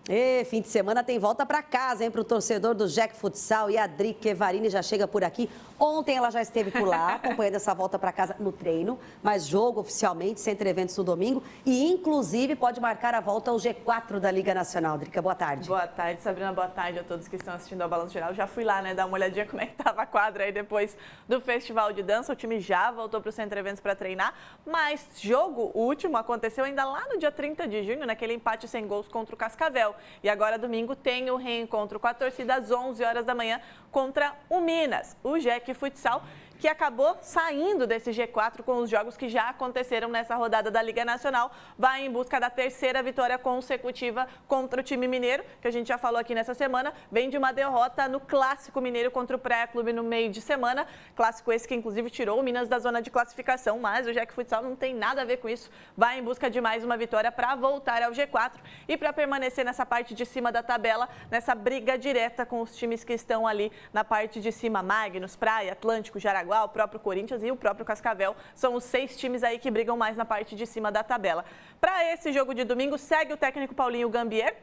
E fim de semana tem volta para casa, hein, para o torcedor do Jack Futsal. E a Adri Kevarini já chega por aqui. Ontem ela já esteve por lá, acompanhando essa volta para casa no treino. Mas jogo oficialmente, Center Eventos no domingo. E, inclusive, pode marcar a volta ao G4 da Liga Nacional. Drica, boa tarde. Boa tarde, Sabrina. Boa tarde a todos que estão assistindo ao Balanço Geral. Já fui lá, né, dar uma olhadinha como é que estava a quadra aí depois do Festival de Dança. O time já voltou para o Center Eventos para treinar. Mas jogo, o último, aconteceu ainda lá no dia 30 de junho, naquele empate sem gols contra o Cascavel. E agora, domingo, tem o reencontro com a torcida às 11 horas da manhã contra o Minas, o Jack Futsal, que acabou saindo desse G4 com os jogos que já aconteceram nessa rodada da Liga Nacional. Vai em busca da terceira vitória consecutiva contra o time mineiro, que a gente já falou aqui nessa semana. Vem de uma derrota no Clássico Mineiro contra o Praia Clube no meio de semana. Clássico esse que, inclusive, tirou o Minas da zona de classificação, mas o Jack Futsal não tem nada a ver com isso. Vai em busca de mais uma vitória para voltar ao G4 e para permanecer nessa parte de cima da tabela, nessa briga direta com os times que estão ali na parte de cima. Magnus, Praia, Atlântico, Jaraguá, o próprio Corinthians e o próprio Cascavel. São os 6 times aí que brigam mais na parte de cima da tabela. Para esse jogo de domingo, segue o técnico Paulinho Gambier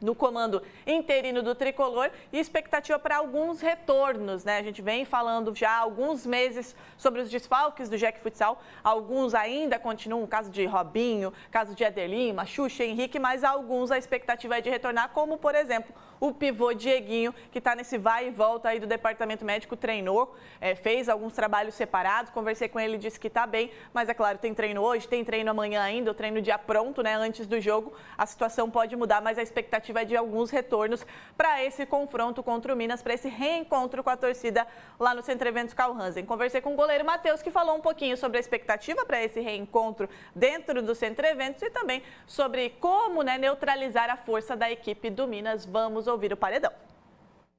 no comando interino do Tricolor e expectativa para alguns retornos, né? A gente vem falando já há alguns meses sobre os desfalques do Jack Futsal. Alguns ainda continuam, caso de Robinho, caso de Éder Lima, Xuxa, Henrique, mas alguns a expectativa é de retornar, como, por exemplo, o pivô Dieguinho, que está nesse vai e volta aí do departamento médico, treinou, fez alguns trabalhos separados, conversei com ele, disse que está bem, mas é claro, tem treino hoje, tem treino amanhã ainda, o treino dia pronto, né, antes do jogo, a situação pode mudar, mas a expectativa é de alguns retornos para esse confronto contra o Minas, para esse reencontro com a torcida lá no Center Eventos Carl Hansen. Conversei com o goleiro Matheus, que falou um pouquinho sobre a expectativa para esse reencontro dentro do Center Eventos e também sobre como, né, neutralizar a força da equipe do Minas. Vamos ouvir o paredão.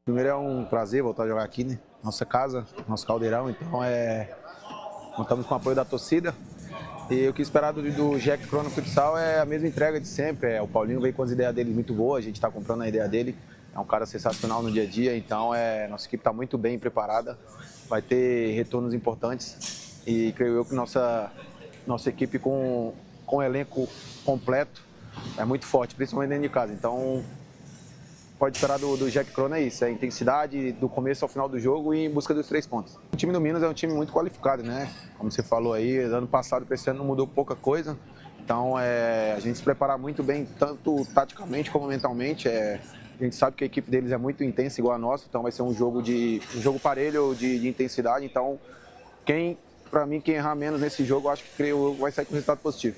Primeiro é um prazer voltar a jogar aqui, né? Nossa casa, nosso caldeirão, então contamos com o apoio da torcida. E o que esperar do Jack Crono Futsal é a mesma entrega de sempre. O Paulinho veio com as ideias dele muito boas, a gente está comprando a ideia dele. É um cara sensacional no dia a dia, então nossa equipe está muito bem preparada. Vai ter retornos importantes e creio eu que nossa equipe com o elenco completo é muito forte, principalmente dentro de casa. Então pode esperar do Jack Crono é isso, é a intensidade do começo ao final do jogo e em busca dos 3 pontos. O time do Minas é um time muito qualificado, né? Como você falou aí, ano passado para esse ano não mudou pouca coisa. Então a gente se preparar muito bem, tanto taticamente como mentalmente. A gente sabe que a equipe deles é muito intensa, igual a nossa, então vai ser um jogo parelho de intensidade. Então, para mim, quem errar menos nesse jogo, eu acho que creio vai sair com resultado positivo.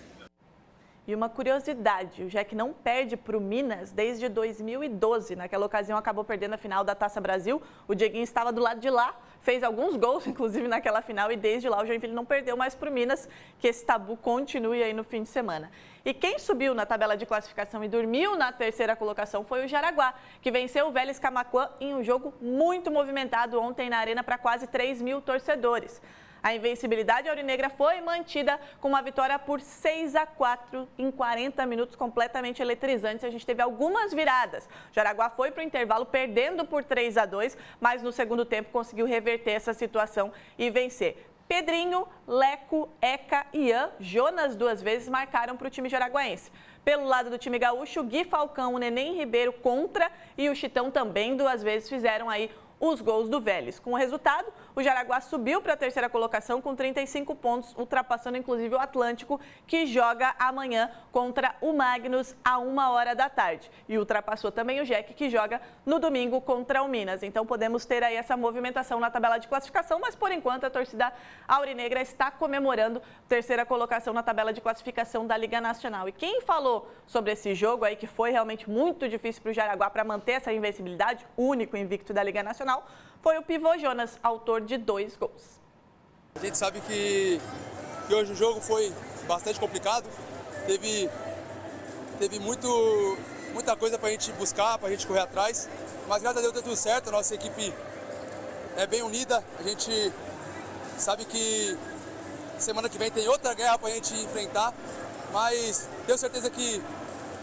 E uma curiosidade, o Jack não perde para o Minas desde 2012. Naquela ocasião acabou perdendo a final da Taça Brasil. O Dieguinho estava do lado de lá, fez alguns gols, inclusive naquela final, e desde lá o Joinville não perdeu mais para o Minas, que esse tabu continue aí no fim de semana. E quem subiu na tabela de classificação e dormiu na terceira colocação foi o Jaraguá, que venceu o Vélez Camaquã em um jogo muito movimentado ontem na Arena para quase 3 mil torcedores. A invencibilidade aurinegra foi mantida com uma vitória por 6-4 em 40 minutos completamente eletrizantes. A gente teve algumas viradas. O Jaraguá foi para o intervalo perdendo por 3-2, mas no segundo tempo conseguiu reverter essa situação e vencer. Pedrinho, Leco, Eca e Ian, Jonas 2 vezes marcaram para o time jaraguaense. Pelo lado do time gaúcho, Gui Falcão, o Neném Ribeiro contra e o Chitão também 2 vezes fizeram aí os gols do Vélez. Com o resultado, o Jaraguá subiu para a terceira colocação com 35 pontos, ultrapassando inclusive o Atlântico, que joga amanhã contra o Magnus à 1h da tarde. E ultrapassou também o Jack, que joga no domingo contra o Minas. Então podemos ter aí essa movimentação na tabela de classificação, mas por enquanto a torcida aurinegra está comemorando a terceira colocação na tabela de classificação da Liga Nacional. E quem falou sobre esse jogo aí, que foi realmente muito difícil para o Jaraguá para manter essa invencibilidade, único invicto da Liga Nacional, foi o pivô Jonas, autor de 2 gols. A gente sabe que hoje o jogo foi bastante complicado, teve muita coisa para a gente buscar, para a gente correr atrás, mas graças a Deus deu tudo certo, a nossa equipe é bem unida, a gente sabe que semana que vem tem outra guerra para a gente enfrentar, mas tenho certeza que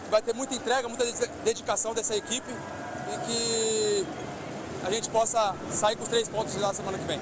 vai ter muita entrega, muita dedicação dessa equipe e que a gente possa sair com os 3 pontos na semana que vem.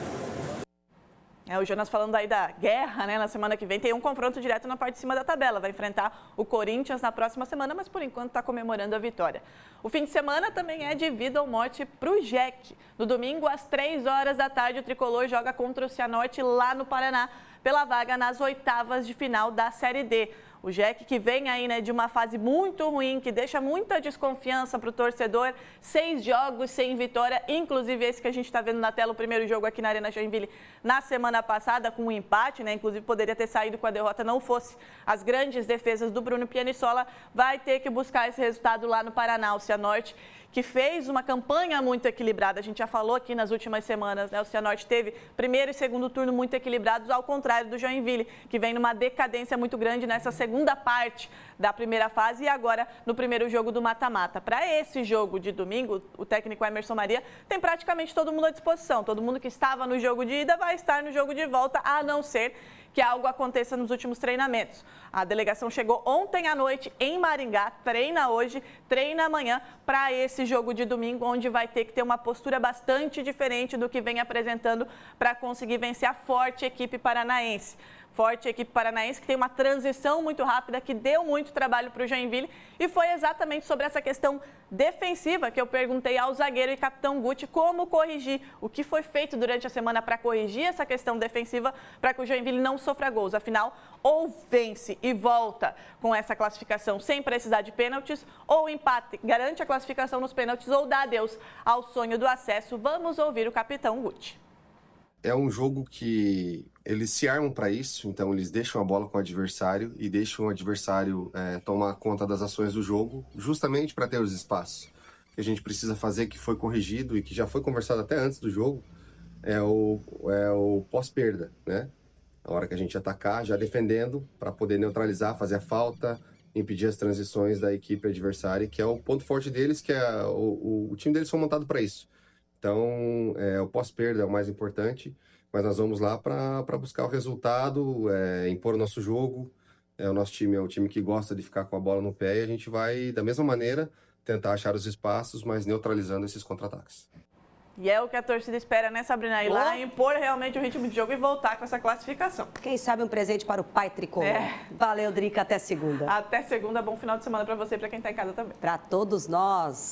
O Jonas falando aí da guerra, né? Na semana que vem tem um confronto direto na parte de cima da tabela. Vai enfrentar o Corinthians na próxima semana, mas por enquanto está comemorando a vitória. O fim de semana também é de vida ou morte para o Jack. No domingo, às 3 horas da tarde, o Tricolor joga contra o Cianorte lá no Paraná, pela vaga nas oitavas de final da Série D. O Jack que vem aí, né, de uma fase muito ruim, que deixa muita desconfiança para o torcedor. 6 jogos sem vitória, inclusive esse que a gente está vendo na tela, o primeiro jogo aqui na Arena Joinville na semana passada, com um empate, né? Inclusive poderia ter saído com a derrota, não fosse as grandes defesas do Bruno Pianissola. Vai ter que buscar esse resultado lá no Paraná, o Cianorte, que fez uma campanha muito equilibrada. A gente já falou aqui nas últimas semanas, né? O Cianorte teve primeiro e segundo turno muito equilibrados, ao contrário do Joinville, que vem numa decadência muito grande nessa segunda parte da primeira fase e agora no primeiro jogo do mata-mata. Para esse jogo de domingo, o técnico Emerson Maria tem praticamente todo mundo à disposição. Todo mundo que estava no jogo de ida vai estar no jogo de volta, a não ser que algo aconteça nos últimos treinamentos. A delegação chegou ontem à noite em Maringá, treina hoje, treina amanhã para esse jogo de domingo, onde vai ter que ter uma postura bastante diferente do que vem apresentando para conseguir vencer a forte equipe paranaense. Forte equipe paranaense que tem uma transição muito rápida, que deu muito trabalho para o Joinville, e foi exatamente sobre essa questão defensiva que eu perguntei ao zagueiro e capitão Guti como corrigir, o que foi feito durante a semana para corrigir essa questão defensiva para que o Joinville não sofra gols. Afinal, ou vence e volta com essa classificação sem precisar de pênaltis, ou empate, garante a classificação nos pênaltis ou dá adeus ao sonho do acesso. Vamos ouvir o capitão Guti. É um jogo que eles se armam para isso, então eles deixam a bola com o adversário e deixam o adversário tomar conta das ações do jogo, justamente para ter os espaços. O que a gente precisa fazer, que foi corrigido e que já foi conversado até antes do jogo, é o pós-perda, né? A hora que a gente atacar, já defendendo, para poder neutralizar, fazer a falta, impedir as transições da equipe adversária, que é o ponto forte deles, que é o time deles foi montado para isso. Então, o pós-perda é o mais importante, mas nós vamos lá para buscar o resultado, impor o nosso jogo. O nosso time é um time que gosta de ficar com a bola no pé e a gente vai, da mesma maneira, tentar achar os espaços, mas neutralizando esses contra-ataques. E é o que a torcida espera, né, Sabrina? Ir lá, impor realmente o ritmo de jogo e voltar com essa classificação. Quem sabe um presente para o pai tricolor. Valeu, Drica. Até segunda. Até segunda. Bom final de semana para você e para quem está em casa também. Para todos nós.